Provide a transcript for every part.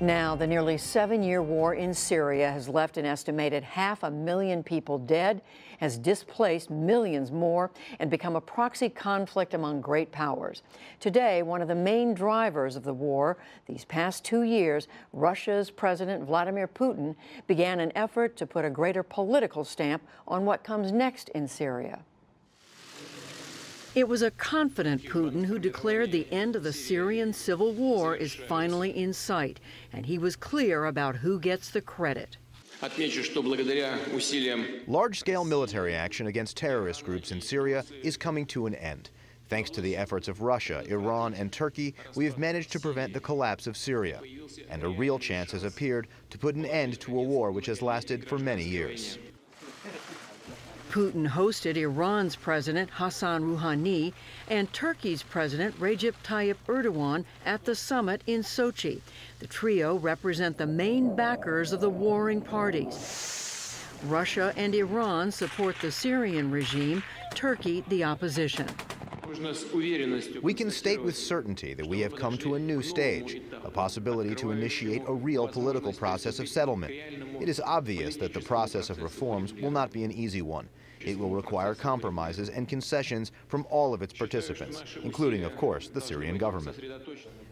Now, the nearly 7-year war in Syria has left an estimated 500,000 people dead, has displaced millions more, and become a proxy conflict among great powers. Today, one of the main drivers of the war, these past 2 years, Russia's President Vladimir Putin began an effort to put a greater political stamp on what comes next in Syria. It was a confident Putin who declared the end of the Syrian civil war is finally in sight, and he was clear about who gets the credit. Large-scale military action against terrorist groups in Syria is coming to an end. Thanks to the efforts of Russia, Iran, and Turkey, we have managed to prevent the collapse of Syria. And a real chance has appeared to put an end to a war which has lasted for many years. Putin hosted Iran's President Hassan Rouhani and Turkey's President Recep Tayyip Erdogan at the summit in Sochi. The trio represent the main backers of the warring parties. Russia and Iran support the Syrian regime, Turkey the opposition. We can state with certainty that we have come to a new stage, a possibility to initiate a real political process of settlement. It is obvious that the process of reforms will not be an easy one. It will require compromises and concessions from all of its participants, including, of course, the Syrian government.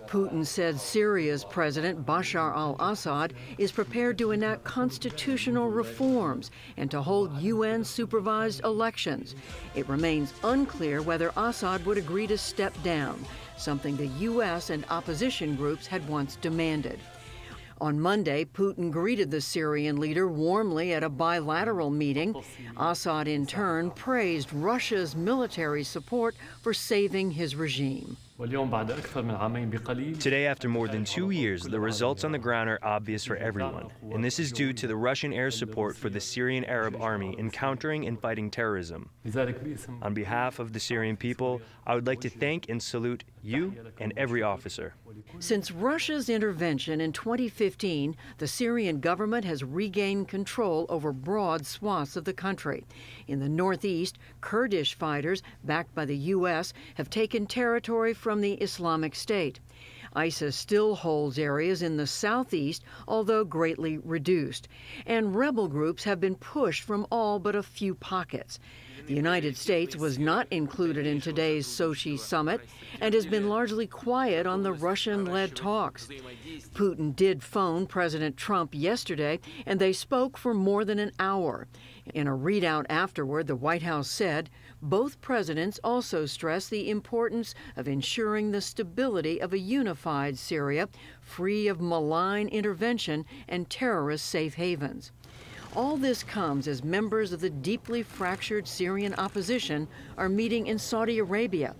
Putin said Syria's President Bashar al-Assad is prepared to enact constitutional reforms and to hold UN-supervised elections. It remains unclear whether Assad would agree to step down, something the U.S. and opposition groups had once demanded. On Monday, Putin greeted the Syrian leader warmly at a bilateral meeting. Assad, in turn, praised Russia's military support for saving his regime. Today, after more than 2 years, the results on the ground are obvious for everyone, and this is due to the Russian air support for the Syrian Arab Army in countering and fighting terrorism. On behalf of the Syrian people, I would like to thank and salute you and every officer. Since Russia's intervention in 2015, the Syrian government has regained control over broad swaths of the country. In the northeast, Kurdish fighters, backed by the U.S., have taken territory from the Islamic State. ISIS still holds areas in the southeast, although greatly reduced. And rebel groups have been pushed from all but a few pockets. The United States was not included in today's Sochi summit and has been largely quiet on the Russian-led talks. Putin did phone President Trump yesterday, and they spoke for more than an hour. In a readout afterward, the White House said both presidents also stressed the importance of ensuring the stability of a unified Syria, free of malign intervention and terrorist safe havens. All this comes as members of the deeply fractured Syrian opposition are meeting in Saudi Arabia.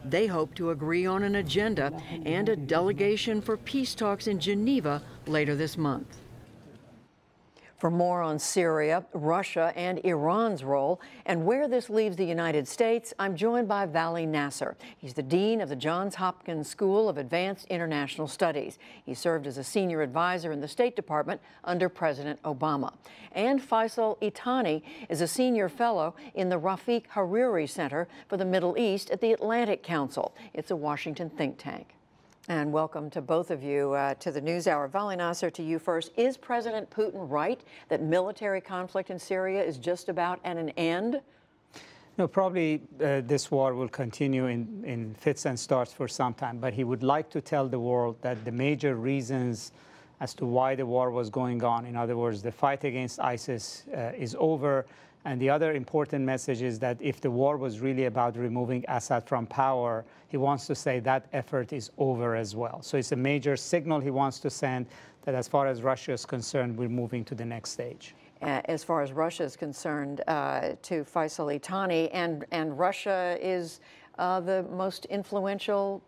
They hope to agree on an agenda and a delegation for peace talks in Geneva later this month. For more on Syria, Russia, and Iran's role, and where this leaves the United States, I'm joined by Vali Nasser. He's the Dean of the Johns Hopkins School of Advanced International Studies. He served as a senior advisor in the State Department under President Obama. And Faisal Itani is a senior fellow in the Rafiq Hariri Center for the Middle East at the Atlantic Council. It's a Washington think tank. And welcome to both of you to the NewsHour. Vali Nasser, to you first. Is President Putin right that military conflict in Syria is just about at an end? No, probably this war will continue in fits and starts for some time, but he would like to tell the world that the major reasons as to why the war was going on, in other words, the fight against ISIS is over. And the other important message is that if the war was really about removing Assad from power, he wants to say that effort is over as well. So it's a major signal he wants to send that as far as Russia is concerned, we're moving to the next stage. As far as Russia is concerned, to Faisal Itani, and Russia is the most influential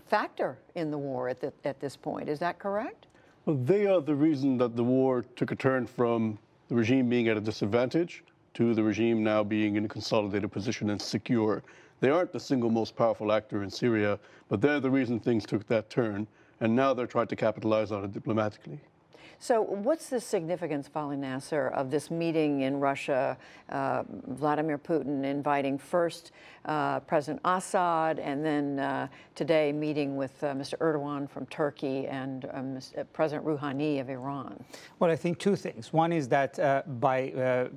factor in the war at this point. Is that correct? Well, they are the reason that the war took a turn from the regime being at a disadvantage to the regime now being in a consolidated position and secure. They aren't the single most powerful actor in Syria, but they're the reason things took that turn, and now they're trying to capitalize on it diplomatically. So what's the significance, Vali Nasser, of this meeting in Russia, Vladimir Putin inviting first President Assad and then today meeting with Mr. Erdogan from Turkey and President Rouhani of Iran? Well, I think two things. One is that by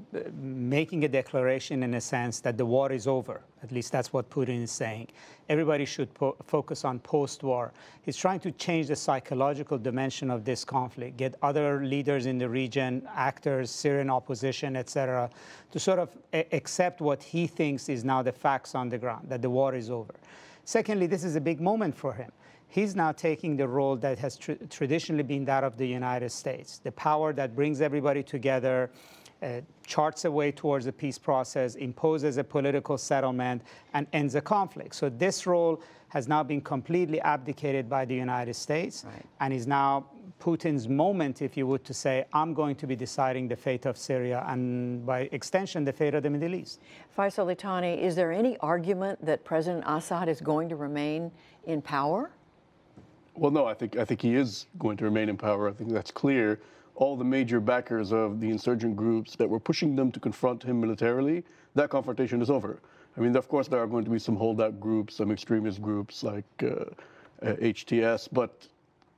making a declaration in a sense that the war is over, at least that's what Putin is saying, everybody should focus on post-war. He's trying to change the psychological dimension of this conflict, get other leaders in the region, actors, Syrian opposition, etc., to sort of accept what he thinks is now the facts on the ground, that the war is over. Secondly, this is a big moment for him. He's now taking the role that has traditionally been that of the United States, the power that brings everybody together, charts a way towards a peace process, imposes a political settlement, and ends a conflict. So this role has now been completely abdicated by the United States, and is now Putin's moment, if you would, to say, I'm going to be deciding the fate of Syria and, by extension, the fate of the Middle East. Faisal Litani, is there any argument that President Assad is going to remain in power? Well, no, I think he is going to remain in power. I think that's clear. All the major backers of the insurgent groups that were pushing them to confront him militarily, that confrontation is over. I mean, of course, there are going to be some holdout groups, some extremist groups like HTS, but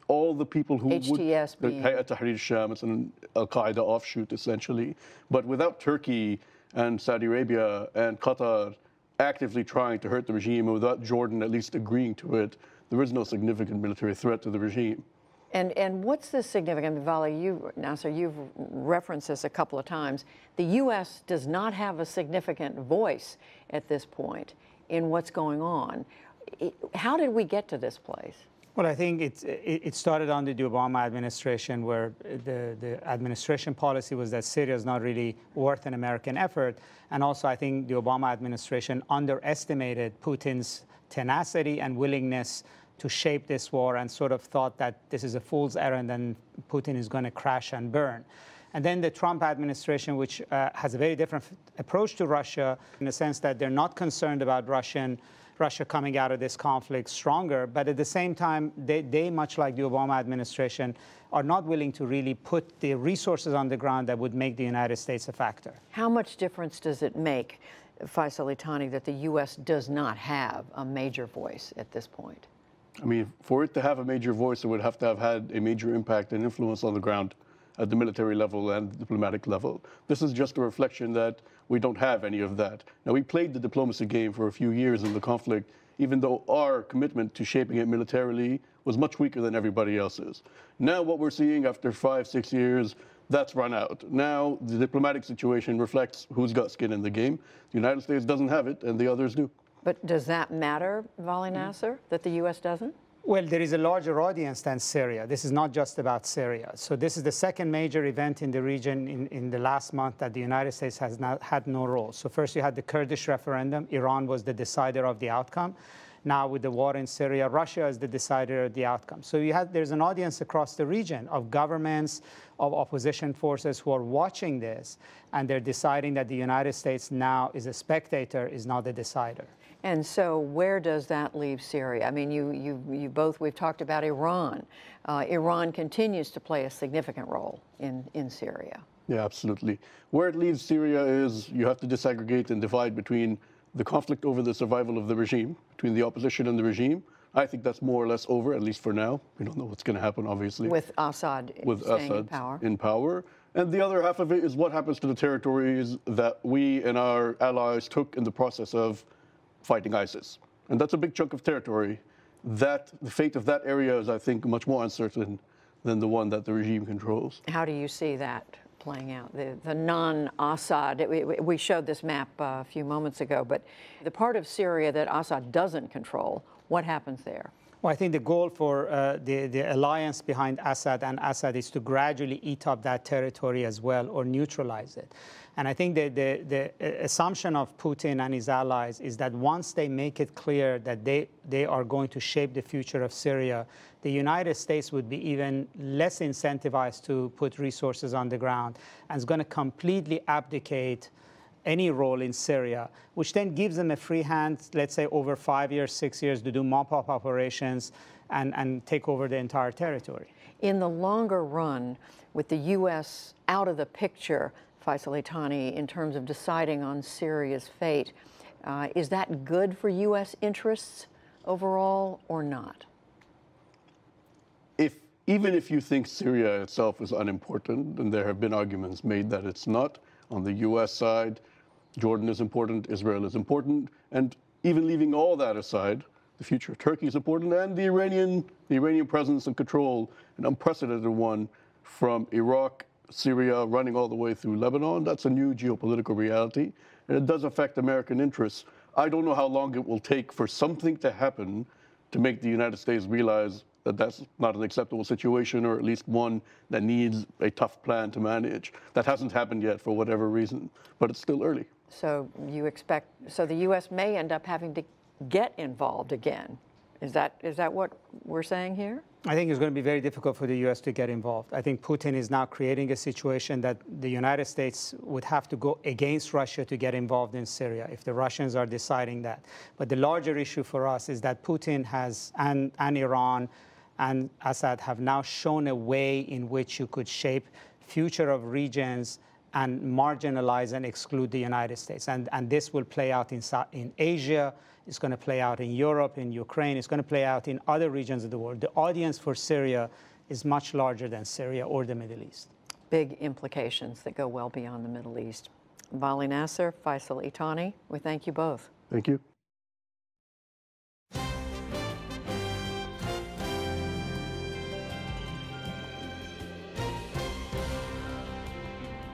all the people who HTS would... Hayat Tahrir al-Sham, it's an al-Qaeda offshoot, essentially. But without Turkey and Saudi Arabia and Qatar actively trying to hurt the regime, and without Jordan at least agreeing to it, there is no significant military threat to the regime. And what's the significance, Vali, Nasser, you've referenced this a couple of times. The U.S. does not have a significant voice at this point in what's going on. How did we get to this place? Well, I think it started under the Obama administration, where the administration policy was that Syria is not really worth an American effort. And also, I think the Obama administration underestimated Putin's tenacity and willingness to shape this war, and sort of thought that this is a fool's errand and Putin is going to crash and burn. And then the Trump administration, which has a very different approach to Russia, in the sense that they're not concerned about Russia coming out of this conflict stronger, but at the same time, they, much like the Obama administration, are not willing to really put the resources on the ground that would make the United States a factor. How much difference does it make, Faisal Litani, that the U.S. does not have a major voice at this point? I mean, for it to have a major voice, it would have to have had a major impact and influence on the ground at the military level and diplomatic level. This is just a reflection that we don't have any of that. Now, we played the diplomacy game for a few years in the conflict, even though our commitment to shaping it militarily was much weaker than everybody else's. Now, what we're seeing after 5, 6 years, that's run out. Now, the diplomatic situation reflects who's got skin in the game. The United States doesn't have it, and the others do. But does that matter, Vali Nasser, that the U.S. doesn't? Well, there is a larger audience than Syria. This is not just about Syria. So this is the second major event in the region in the last month that the United States has not had no role. So first you had the Kurdish referendum. Iran was the decider of the outcome. Now with the war in Syria, Russia is the decider of the outcome. So there's an audience across the region of governments, of opposition forces who are watching this, and they're deciding that the United States now is a spectator, is not the decider. And so where does that leave Syria? I mean, we've talked about Iran. Iran continues to play a significant role in Syria. Yeah, absolutely. Where it leaves Syria is you have to disaggregate and divide between the conflict over the survival of the regime, between the opposition and the regime. I think that's more or less over, at least for now. We don't know what's going to happen, obviously. With Assad staying in power. And the other half of it is what happens to the territories that we and our allies took in the process of fighting ISIS. And that's a big chunk of territory. The fate of that area is, I think, much more uncertain than the one that the regime controls. How do you see that playing out? The non-Assad, we showed this map a few moments ago, but the part of Syria that Assad doesn't control, what happens there? Well, I think the goal for the alliance behind Assad and Assad is to gradually eat up that territory as well, or neutralize it. And I think the assumption of Putin and his allies is that once they make it clear that they are going to shape the future of Syria, the United States would be even less incentivized to put resources on the ground, and is going to completely abdicate any role in Syria, which then gives them a free hand, let's say over 5 years, 6 years, to do mop-up operations and take over the entire territory. In the longer run, with the U.S. out of the picture, Faisal Itani, in terms of deciding on Syria's fate, is that good for U.S. interests overall or not? Even if you think Syria itself is unimportant, and there have been arguments made that it's not, on the U.S. side, Jordan is important, Israel is important, and even leaving all that aside, the future of Turkey is important, and the Iranian presence and control, an unprecedented one from Iraq, Syria, running all the way through Lebanon. That's a new geopolitical reality, and it does affect American interests. I don't know how long it will take for something to happen to make the United States realize that that's not an acceptable situation, or at least one that needs a tough plan to manage. That hasn't happened yet for whatever reason, but it's still early. So you expect, so the U.S. may end up having to get involved again. Is that what we're saying here? I think it's going to be very difficult for the U.S. to get involved. I think Putin is now creating a situation that the United States would have to go against Russia to get involved in Syria if the Russians are deciding that. But the larger issue for us is that Putin has, and Iran and Assad have now shown a way in which you could shape future of regions and marginalize and exclude the United States. And this will play out in Asia. It's going to play out in Europe, in Ukraine. It's going to play out in other regions of the world. The audience for Syria is much larger than Syria or the Middle East. Big implications that go well beyond the Middle East. Vali Nasser, Faisal Itani, we thank you both. Thank you.